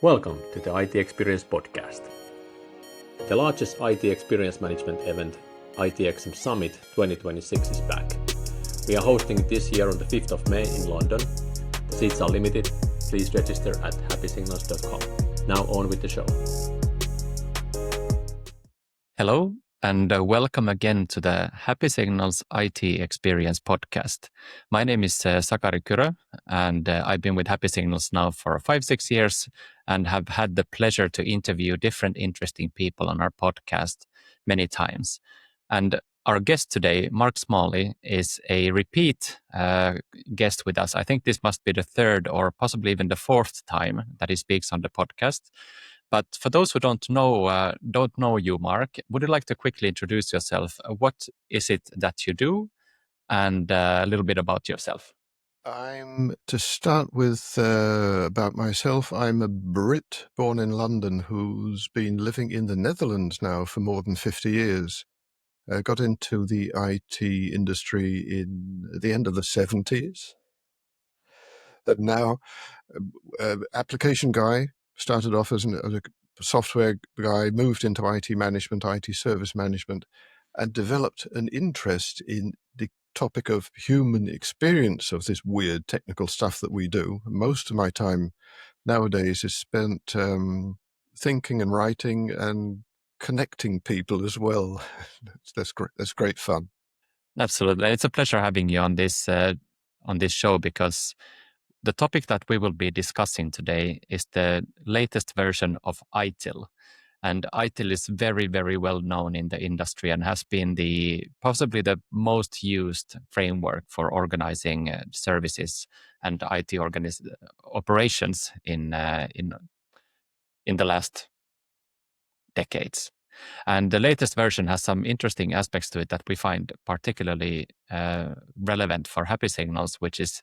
Welcome to the IT Experience podcast. The largest IT experience management event, ITXM Summit 2026 is back. We are hosting it this year on the 5th of May in London. The seats are limited. Please register at happysignals.com. Now on with the show. Hello, and welcome again to the Happy Signals IT Experience podcast. My name is Sakari, and I've been with Happy Signals now for 5-6 years and have had the pleasure to interview different interesting people on our podcast many times. And our guest today, Mark Smalley, is a repeat guest with us. I think this must be the third or possibly even the fourth time that he speaks on the podcast. But for those who don't know you, Mark, would you like to quickly introduce yourself? What is it that you do, and a little bit about yourself? To start with, about myself, I'm a Brit born in London who's been living in the Netherlands now for more than 50 years. I got into the IT industry at the end of the 70s. And now, application guy, started off as a software guy, moved into IT management, IT service management, and developed an interest in the topic of human experience of this weird technical stuff that we do. Most of my time nowadays is spent thinking and writing and connecting people as well. That's great fun. Absolutely, it's a pleasure having you on this show, because the topic that we will be discussing today is the latest version of ITIL. And ITIL is very, very well known in the industry and has been possibly the most used framework for organizing services and IT operations in the last decades. And the latest version has some interesting aspects to it that we find particularly relevant for Happy Signals, which is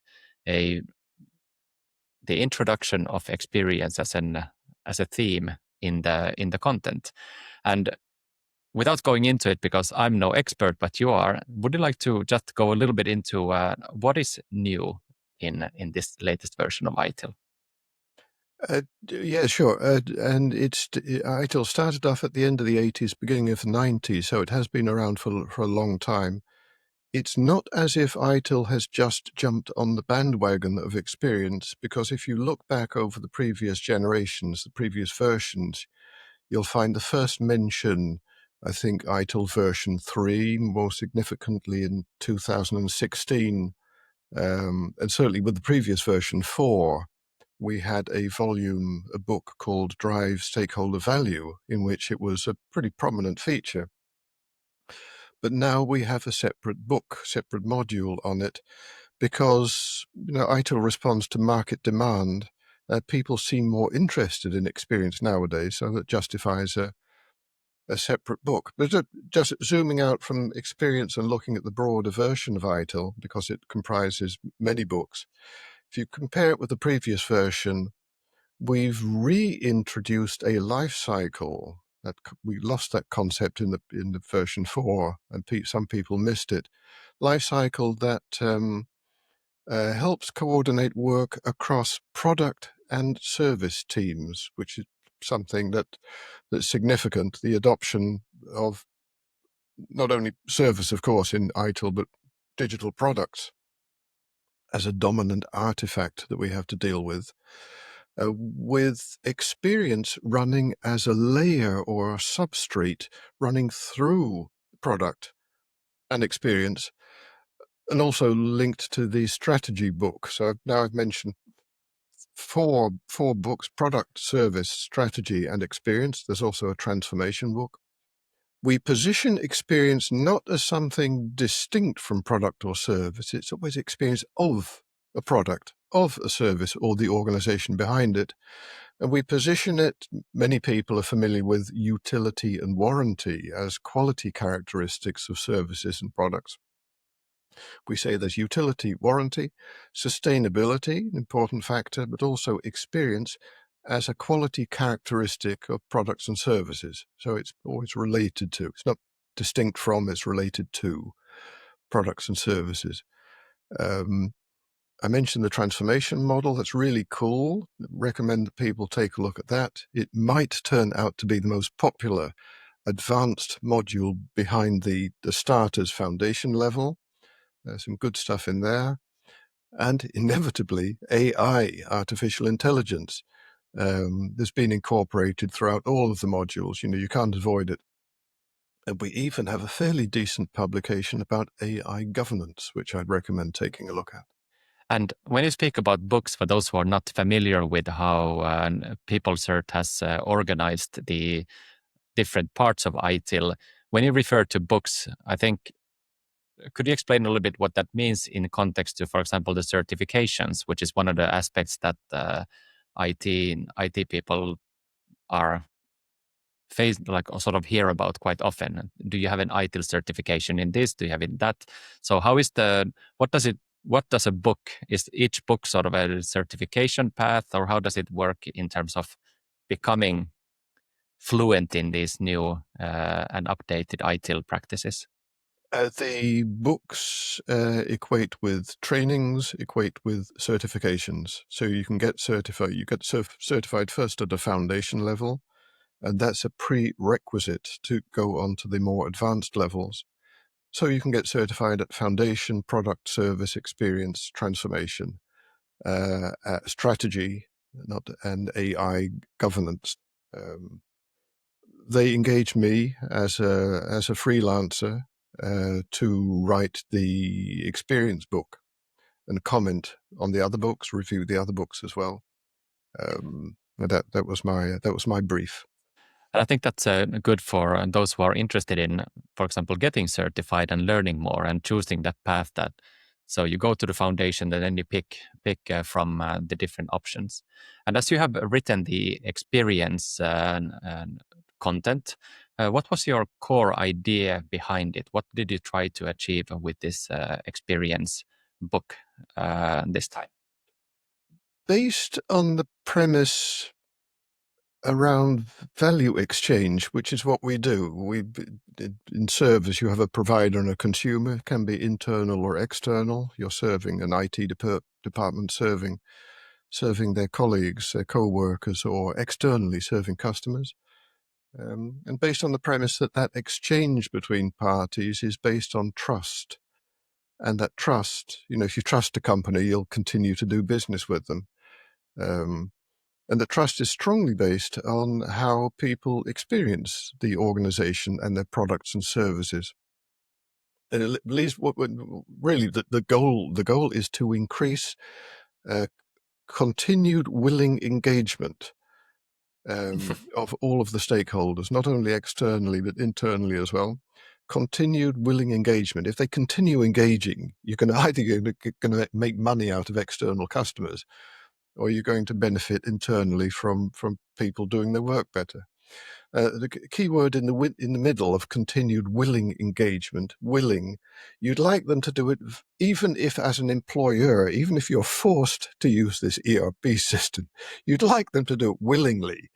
the introduction of experience as a theme in the content. And without going into it, because I'm no expert, but you are, would you like to just go a little bit into what is new in this latest version of ITIL? Yeah, sure. And ITIL started off at the end of the 80s, beginning of the 90s, so it has been around for a long time. It's not as if ITIL has just jumped on the bandwagon of experience, because if you look back over the previous generations, the previous versions, you'll find the first mention, I think, ITIL version 3, more significantly in 2016, and certainly with the previous version 4, we had a book called Drive Stakeholder Value, in which it was a pretty prominent feature. But now we have a separate module on it, because ITIL responds to market demand. People seem more interested in experience nowadays, so that justifies a separate book. But just zooming out from experience and looking at the broader version of ITIL, because it comprises many books, if you compare it with the previous version, we've reintroduced a life cycle. That we lost that concept in the version 4, and some people missed it. Life cycle that helps coordinate work across product and service teams, which is something that's significant. The adoption of not only service, of course, in ITIL, but digital products as a dominant artifact that we have to deal with experience running as a layer or a substrate running through product and experience, and also linked to the strategy book. So now I've mentioned four books: product, service, strategy, and experience. There's also a transformation book. We position experience not as something distinct from product or service. It's always experience of a product, of a service, or the organization behind it. And we position it, many people are familiar with utility and warranty as quality characteristics of services and products. We say there's utility, warranty, sustainability, an important factor, but also experience as a quality characteristic of products and services. So it's always related to. It's not distinct from, it's related to products and services. I mentioned the transformation model. That's really cool. Recommend that people take a look at that. It might turn out to be the most popular advanced module behind the starters foundation level. There's some good stuff in there. And inevitably, AI, artificial intelligence, has been incorporated throughout all of the modules. You can't avoid it. And we even have a fairly decent publication about AI governance, which I'd recommend taking a look at. And when you speak about books, for those who are not familiar with how PeopleCert has organized the different parts of ITIL, when you refer to books, I think, could you explain a little bit what that means in context to, for example, the certifications, which is one of the aspects that IT people are faced, like sort of hear about quite often. Do you have an ITIL certification in this? Do you have in that? So how is what does a book, is each book sort of a certification path, or how does it work in terms of becoming fluent in these new and updated ITIL practices? The books equate with trainings, equate with certifications. So you can get certified. You get certified first at a foundation level, and that's a prerequisite to go on to the more advanced levels. So you can get certified at foundation, product, service, experience, transformation, strategy, and AI governance. They engage me as a freelancer to write the experience book and comment on the other books, review the other books as well. That was my brief. And I think that's good for those who are interested in, for example, getting certified and learning more and choosing that path. So you go to the foundation and then you pick from the different options. And as you have written the experience content, what was your core idea behind it? What did you try to achieve with this experience book this time? Based on the premise around value exchange, which is what we do. In service, you have a provider and a consumer. It can be internal or external. You're serving an IT department, serving their colleagues, their co-workers, or externally serving customers. And based on the premise that exchange between parties is based on trust. And that trust, if you trust a company, you'll continue to do business with them. And the trust is strongly based on how people experience the organization and their products and services. And at least really the goal is to increase continued willing engagement of all of the stakeholders, not only externally, but internally as well. Continued willing engagement. If they continue engaging, you're going to make money out of external customers, or you're going to benefit internally from people doing their work better. The key word in the middle of continued willing engagement, willing, you'd like them to do it even if as an employer, even if you're forced to use this ERP system, you'd like them to do it willingly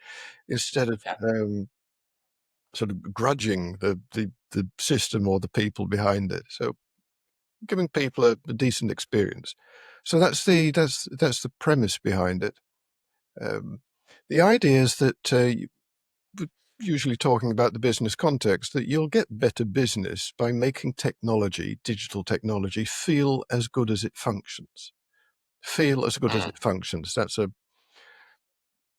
instead of sort of grudging the system or the people behind it. So giving people a decent experience. So that's the premise behind it. The idea is that usually talking about the business context, that you'll get better business by making digital technology, feel as good as it functions. Feel as good as it functions. That's a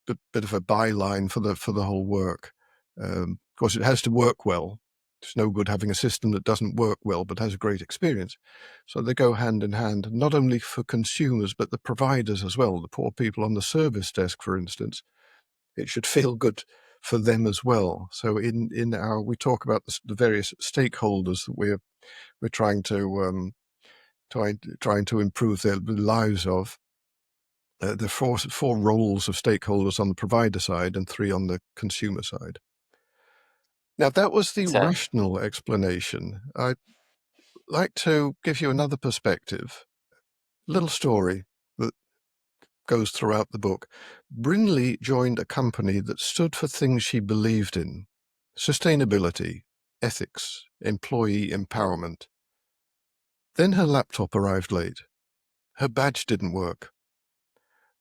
bit of a byline for the whole work. Of course, it has to work well. It's no good having a system that doesn't work well but has a great experience. So they go hand in hand, not only for consumers but the providers as well. The poor people on the service desk, for instance, it should feel good for them as well. So we talk about the various stakeholders that we're trying to improve their lives of. There are four roles of stakeholders on the provider side and 3 on the consumer side. Now, that was the rational explanation. I'd like to give you another perspective. Little story that goes throughout the book. Brinley joined a company that stood for things she believed in: sustainability, ethics, employee empowerment. Then her laptop arrived late. Her badge didn't work.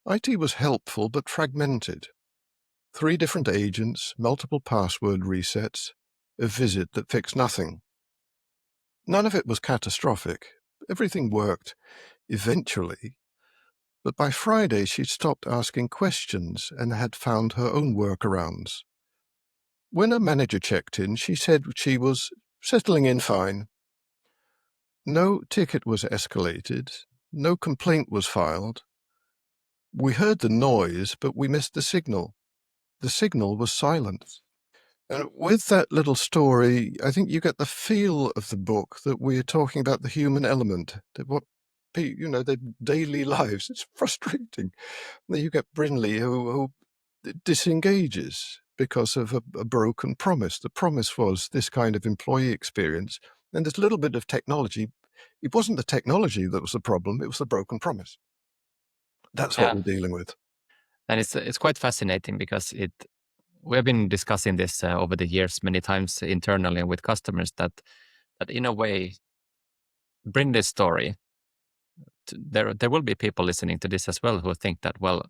IT was helpful but fragmented. 3 different agents, multiple password resets, a visit that fixed nothing. None of it was catastrophic. Everything worked, eventually. But by Friday, she'd stopped asking questions and had found her own workarounds. When a manager checked in, she said she was settling in fine. No ticket was escalated. No complaint was filed. We heard the noise, but we missed the signal. The signal was silence. And with that little story, I think you get the feel of the book that we're talking about the human element, that what their daily lives. It's frustrating. Then you get Brinley who disengages because of a broken promise. The promise was this kind of employee experience, and there's a little bit of technology. It wasn't the technology that was the problem; it was the broken promise. That's what we're dealing with. And it's quite fascinating because we have been discussing this over the years many times internally and with customers that in a way, bring this story. There will be people listening to this as well who think that, well,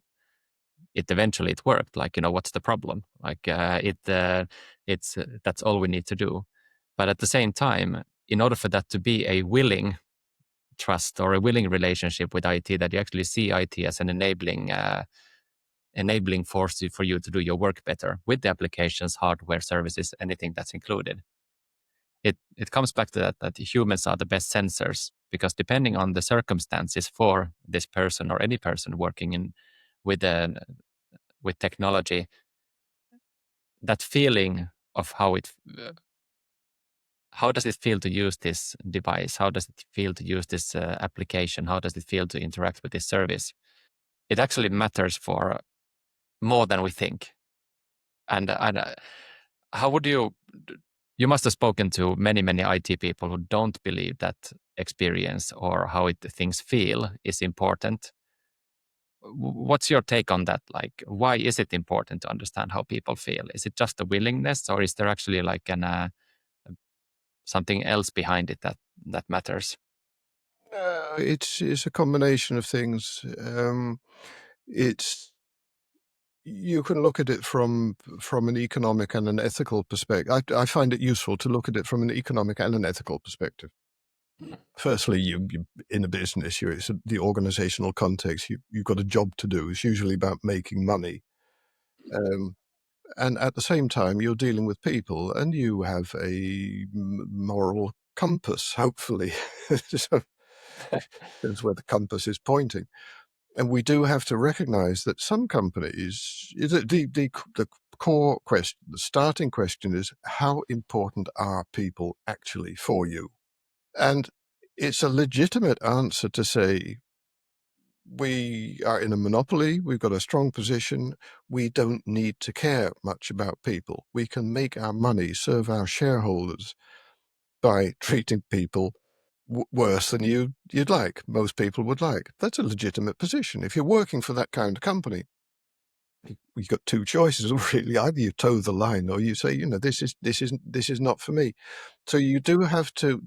it eventually worked. Like, what's the problem? Like it's that's all we need to do. But at the same time, in order for that to be a willing trust or a willing relationship with IT, that you actually see IT as an enabling force for you to do your work better with the applications, hardware, services, anything that's included. It comes back to that humans are the best sensors, because depending on the circumstances for this person or any person working with technology, that feeling of how does it feel to use this device? How does it feel to use this application? How does it feel to interact with this service? It actually matters for more than we think. And how would you must have spoken to many IT people who don't believe that experience or how things feel is important. What's your take on that? Like, why is it important to understand how people feel? Is it just a willingness, or is there actually like something else behind it that matters? It's a combination of things. You can look at it from an economic and an ethical perspective. I find it useful to look at it from an economic and an ethical perspective. Firstly, you in a business, it's the organizational context. You've got a job to do. It's usually about making money. And at the same time, you're dealing with people, and you have a moral compass, hopefully. So that's where the compass is pointing. And we do have to recognize that some companies, the core question, the starting question is, how important are people actually for you? And it's a legitimate answer to say, we are in a monopoly, we've got a strong position, we don't need to care much about people. We can make our money, serve our shareholders by treating people worse than you'd like, most people would like. That's a legitimate position. If you're working for that kind of company, you've got 2 choices, really. Either you toe the line or you say, this is not for me. So you do have to,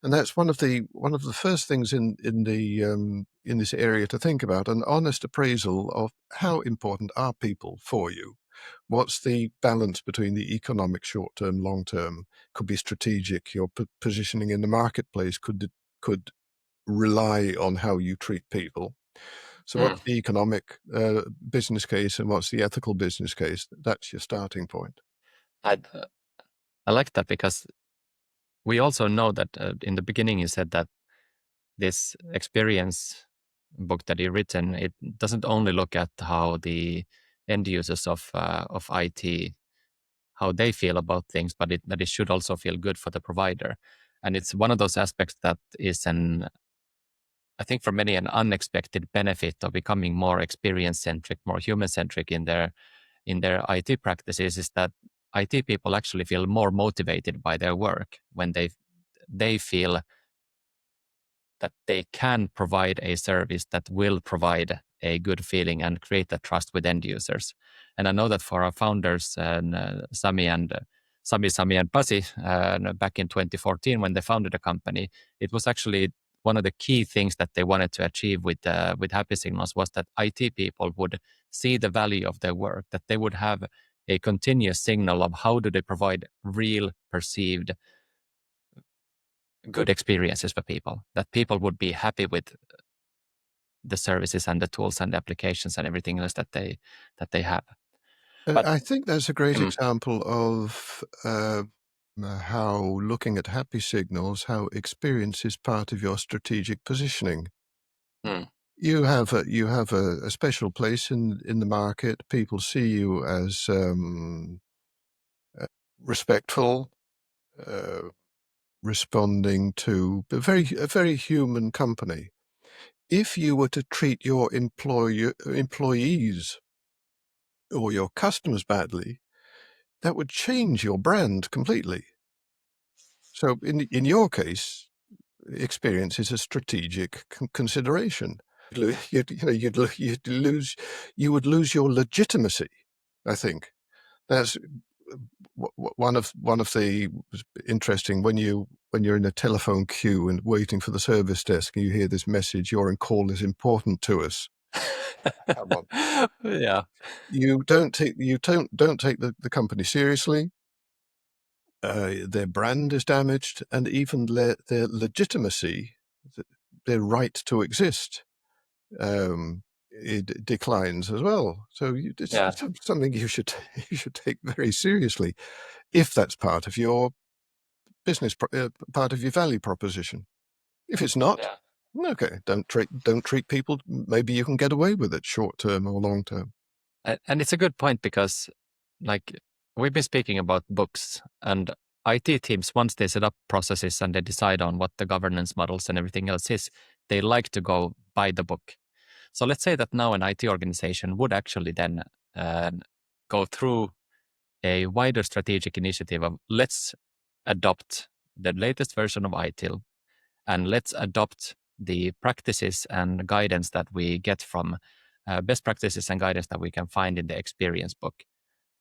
and that's one of the first things in this area to think about, an honest appraisal of how important are people for you. What's the balance between the economic short term, long term? Could be strategic. Your positioning in the marketplace could rely on how you treat people. So what's the economic business case and what's the ethical business case? That's your starting point. I like that, because we also know that in the beginning you said that this experience book that you've written, it doesn't only look at how the end users of IT, how they feel about things, but that it should also feel good for the provider. And it's one of those aspects that is I think for many, an unexpected benefit of becoming more experience-centric, more human-centric in their IT practices, is that IT people actually feel more motivated by their work when they feel that they can provide a service that will provide a good feeling and create that trust with end users. And I know that for our founders, Sami and Pasi, back in 2014 when they founded the company, it was actually one of the key things that they wanted to achieve with Happy Signals was that IT people would see the value of their work, that they would have a continuous signal of how do they provide real perceived good experiences for people, that people would be happy with the services and the tools and the applications and everything else that they have. But I think that's a great example of how looking at happy signals, how experience is part of your strategic positioning. You have a special place in the market. People see you as respectful, responding to a very human company. If you were to treat your employees or your customers badly, that would change your brand completely. So in your case, experience is a strategic consideration. You would lose your legitimacy. I think that's one of the interesting when you're in a telephone queue and waiting for the service desk and you hear this message, your call is important to us. Come on. Yeah. You don't take the company seriously. Their brand is damaged, and even their legitimacy, their right to exist, it declines as well. So it's something you should take very seriously, if that's part of your business, part of your value proposition. If it's not, okay, don't treat people. Maybe you can get away with it short term or long term. And it's a good point because, like, we've been speaking about books, and IT teams, once they set up processes and they decide on what the governance models and everything else is, they like to go by the book. So let's say that now an IT organization would actually then go through a wider strategic initiative of let's adopt the latest version of ITIL and let's adopt the practices and guidance that we get from best practices and guidance that we can find in the experience book.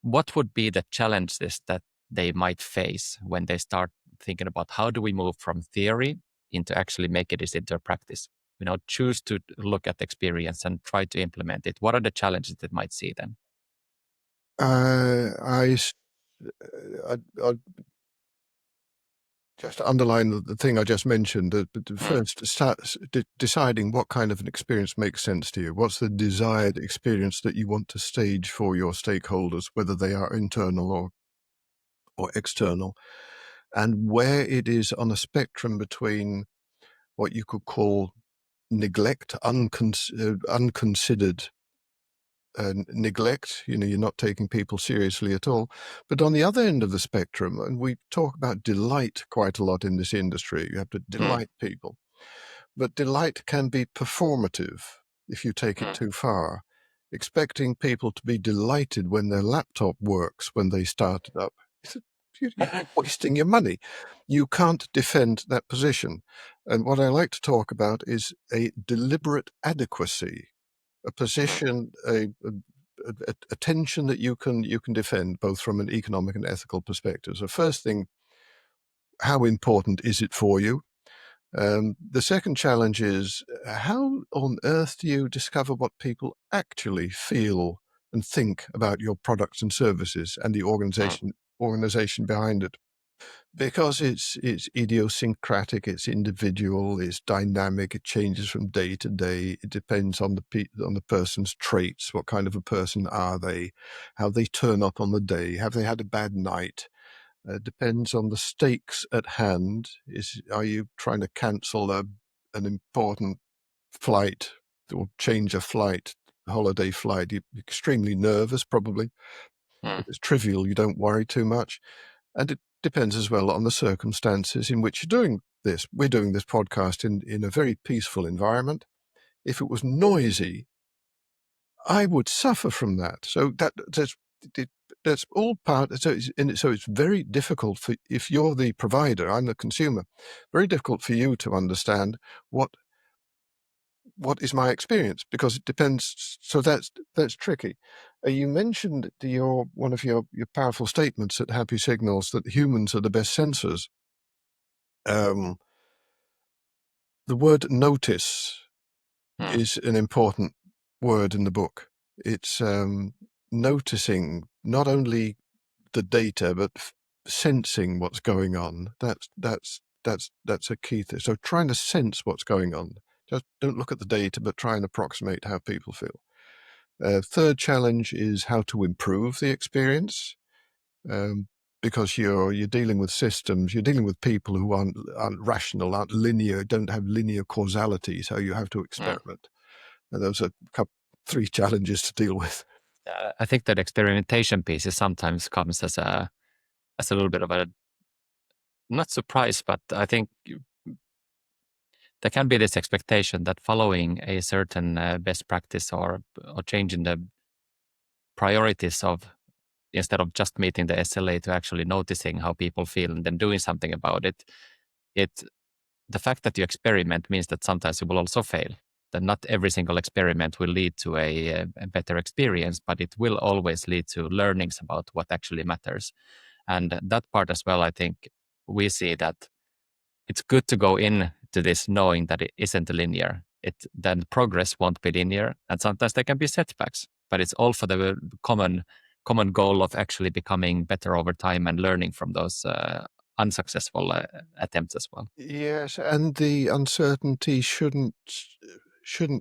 What would be the challenges that they might face when they start thinking about how do we move from theory into actually making this into a practice? Choose to look at the experience and try to implement it. What are the challenges that might see then? I just underline the thing I just mentioned. First, start deciding what kind of an experience makes sense to you. What's the desired experience that you want to stage for your stakeholders, whether they are internal or external, and where it is on a spectrum between what you could call neglect, unconsidered neglect, you're not taking people seriously at all. But on the other end of the spectrum, and we talk about delight quite a lot in this industry, you have to delight people. But delight can be performative if you take it too far. Expecting people to be delighted when their laptop works when they start it up, you're wasting your money. You can't defend that position. And what I like to talk about is a deliberate adequacy, a position, a tension that you can defend both from an economic and ethical perspective. So first thing, how important is it for you? The second challenge is how on earth do you discover what people actually feel and think about your products and services and the organization behind it? Because it's idiosyncratic, it's individual, it's dynamic, it changes from day to day. It depends on the person's traits. What kind of a person are they? How they turn up on the day? Have they had a bad night? Depends on the stakes at hand. Are you trying to cancel an important flight or change a flight, holiday flight? You're extremely nervous, probably. If it's trivial, you don't worry too much. And it depends as well on the circumstances in which you're doing this. We're doing this podcast in a very peaceful environment. If it was noisy, I would suffer from that. So that's all part. So it's very difficult for, if you're the provider, I'm the consumer, very difficult for you to understand what is my experience, because it depends. So that's tricky. You mentioned one of your powerful statements at Happy Signals that humans are the best sensors. the word notice Hmm. is an important word in the book. It's noticing not only the data, but sensing what's going on. That's a key thing. So trying to sense what's going on. Just don't look at the data, but try and approximate how people feel. Third challenge is how to improve the experience, because you're dealing with systems, you're dealing with people who aren't rational, aren't linear, don't have linear causality. So you have to experiment. And those are three challenges to deal with. I think that experimentation piece sometimes comes as a little bit of a, not surprise, but I think there can be this expectation that following a certain best practice or changing the priorities of, instead of just meeting the SLA to actually noticing how people feel and then doing something about it, the fact that you experiment means that sometimes you will also fail. That not every single experiment will lead to a better experience, but it will always lead to learnings about what actually matters. And that part as well, I think we see that it's good to go in to this knowing that it isn't linear. Then progress won't be linear, and sometimes there can be setbacks, but it's all for the common goal of actually becoming better over time and learning from those unsuccessful attempts as well. Yes, and the uncertainty shouldn't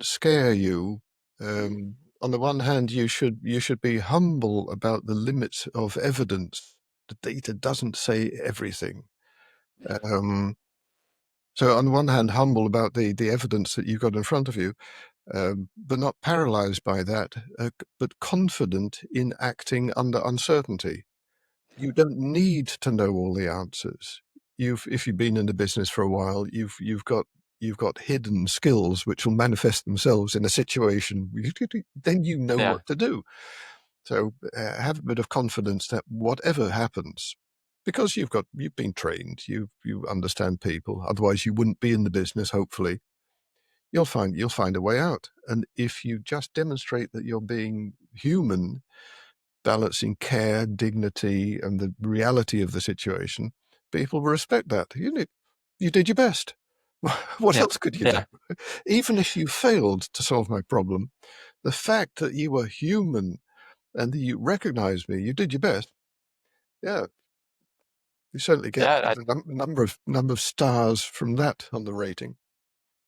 scare you. On the one hand, you should be humble about the limits of evidence. The data doesn't say everything. So on the one hand, humble about the evidence that you've got in front of you, but not paralyzed by that, but confident in acting under uncertainty. You don't need to know all the answers. If you've been in the business for a while, you've got hidden skills which will manifest themselves in a situation. Then you know Yeah. what to do. So have a bit of confidence that whatever happens, because you've been trained, you understand people. Otherwise, you wouldn't be in the business. Hopefully, you'll find a way out. And if you just demonstrate that you're being human, balancing care, dignity, and the reality of the situation, people will respect that. You did your best. What Yeah. else could you do? Yeah. Even if you failed to solve my problem, the fact that you were human and that you recognized me, you did your best. Yeah, you certainly get Yeah. a number of stars from that on the rating.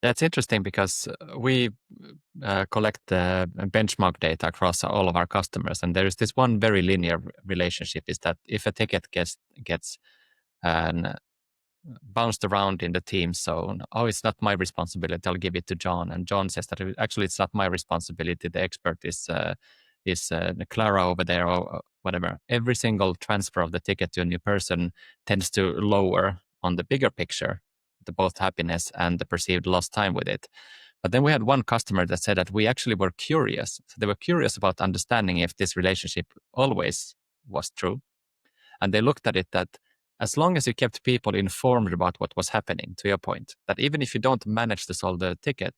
That's interesting because we collect benchmark data across all of our customers, and there is this one very linear relationship: is that if a ticket gets an bounced around in the team. So, oh, it's not my responsibility. I'll give it to John. And John says that actually it's not my responsibility. The expert is Clara over there or whatever. Every single transfer of the ticket to a new person tends to lower on the bigger picture the both happiness and the perceived lost time with it. But then we had one customer that said that we actually were curious. So they were curious about understanding if this relationship always was true. And they looked at it that as long as you kept people informed about what was happening, to your point, that even if you don't manage to solve the ticket,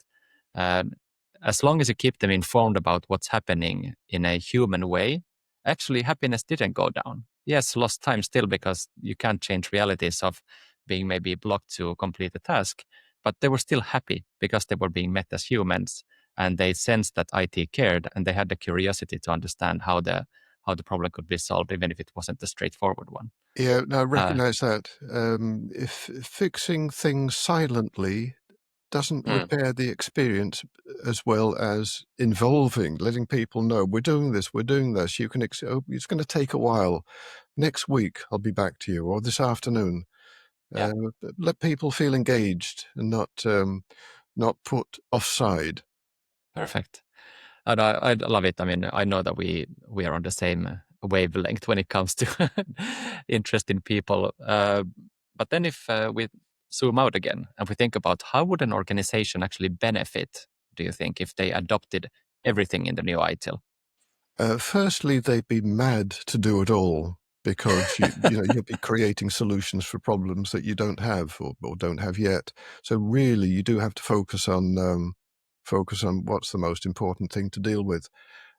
um, as long as you keep them informed about what's happening in a human way, actually happiness didn't go down. Yes, lost time still because you can't change realities of being maybe blocked to complete a task, but they were still happy because they were being met as humans and they sensed that IT cared and they had the curiosity to understand how the problem could be solved, even if it wasn't a straightforward one. Yeah, no, I Uh, recognize that. If fixing things silently doesn't mm, repair the experience as well as involving, letting people know we're doing this, we're doing this. You can, it's going to take a while. Next week, I'll be back to you, or this afternoon. yeah, Let people feel engaged and not put offside. perfect. And I love it. I mean, I know that we are on the same wavelength when it comes to interest in people. But then if we zoom out again and we think about how would an organization actually benefit, do you think, if they adopted everything in the new ITIL? Firstly, they'd be mad to do it all because you'll be creating solutions for problems that you don't have or don't have yet. So really, you do have to focus on what's the most important thing to deal with.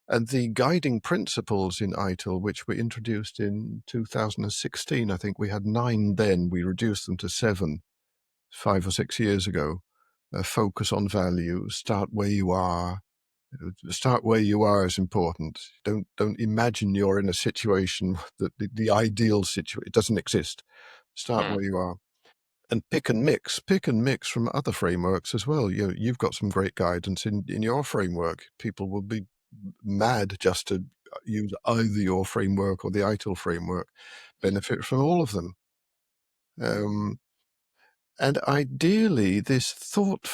And the guiding principles in ITIL, which were introduced in 2016, I think we had 9 then. We reduced them to 7 5 or 6 years ago. focus on value, start where you are. Start where you are is important. Don't imagine you're in a situation that the ideal situation, it doesn't exist. Start where you are. And pick and mix from other frameworks as well. You've got some great guidance in your framework. People will be mad just to use either your framework or the ITIL framework. Benefit from all of them. And ideally, this selective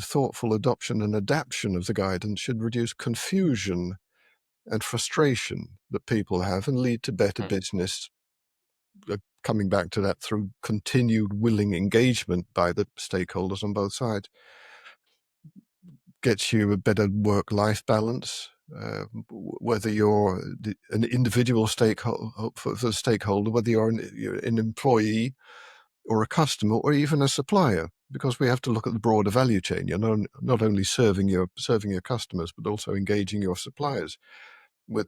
thoughtful adoption and adaptation of the guidance should reduce confusion and frustration that people have and lead to better business. Coming back to that through continued willing engagement by the stakeholders on both sides. Gets you a better work-life balance, whether you're an individual stakeholder, whether you're an employee or a customer or even a supplier, because we have to look at the broader value chain. You're not only serving your customers, but also engaging your suppliers with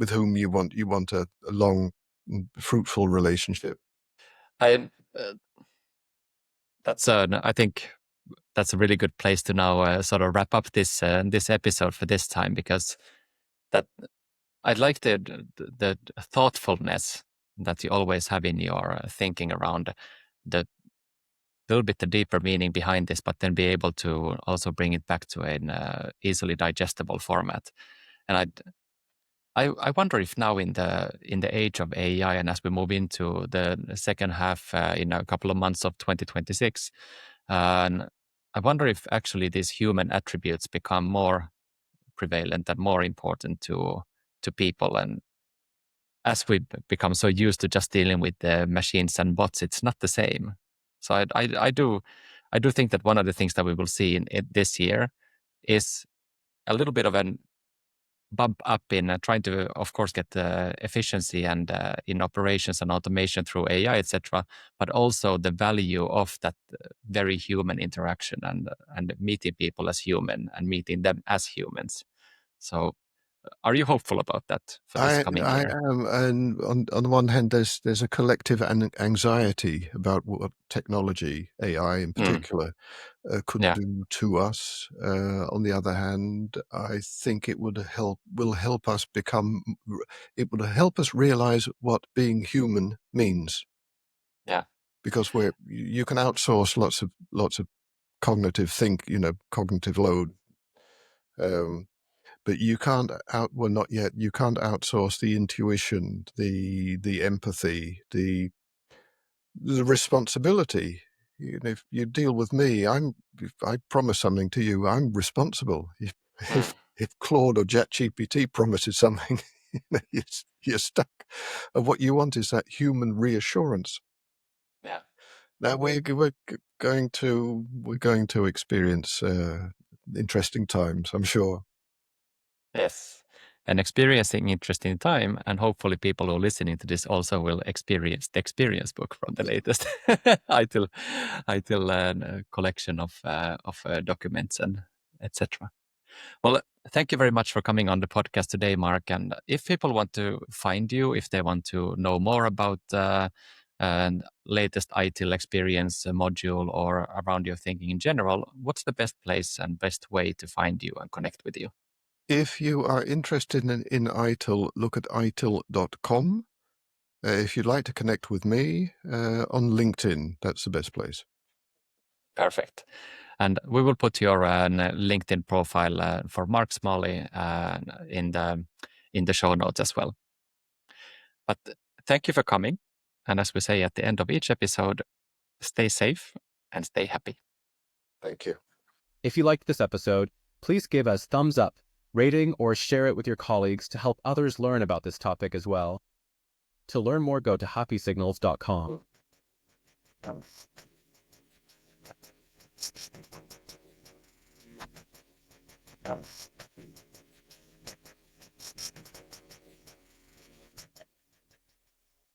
whom you want a long, fruitful relationship. I think that's a really good place to now sort of wrap up this episode for this time, because that I like the thoughtfulness that you always have in your thinking around the little bit the deeper meaning behind this, but then be able to also bring it back to an easily digestible format. And I wonder if now in the age of AI, and as we move into the second half in a couple of months of 2026, and I wonder if actually these human attributes become more prevalent and more important to people. And as we become so used to just dealing with the machines and bots, it's not the same. So I do think that one of the things that we will see in this year is a little bit of an bump up in trying to, of course, get efficiency and in operations and automation through AI, etc., but also the value of that very human interaction and meeting people as human and meeting them as humans. So, are you hopeful about that for this coming I year? am, and on the one hand, there's a collective anxiety about what technology, AI in particular, could do to us. On the other hand, I think it will help us realize what being human means. Yeah, because you can outsource lots of cognitive load. But you can't you can't outsource the intuition, the empathy, the responsibility. If you deal with me, if I promise something to you, I'm responsible. If Claude or ChatGPT promises something, you're stuck. And what you want is that human reassurance. yeah. Now we're going to experience interesting times, I'm sure. Yes. And experiencing interesting time, and hopefully people who are listening to this also will experience the experience book from the latest ITIL collection of documents and etc. Well, thank you very much for coming on the podcast today, Mark. And if people want to find you, if they want to know more about latest ITIL experience module or around your thinking in general, what's the best place and best way to find you and connect with you? If you are interested in ITIL, look at itil.com. If you'd like to connect with me on LinkedIn, that's the best place. Perfect. And we will put your LinkedIn profile for Mark Smalley in the show notes as well. But thank you for coming. And as we say at the end of each episode, stay safe and stay happy. Thank you. If you liked this episode, please give us thumbs up, rating, or share it with your colleagues to help others learn about this topic as well. To learn more, go to happysignals.com.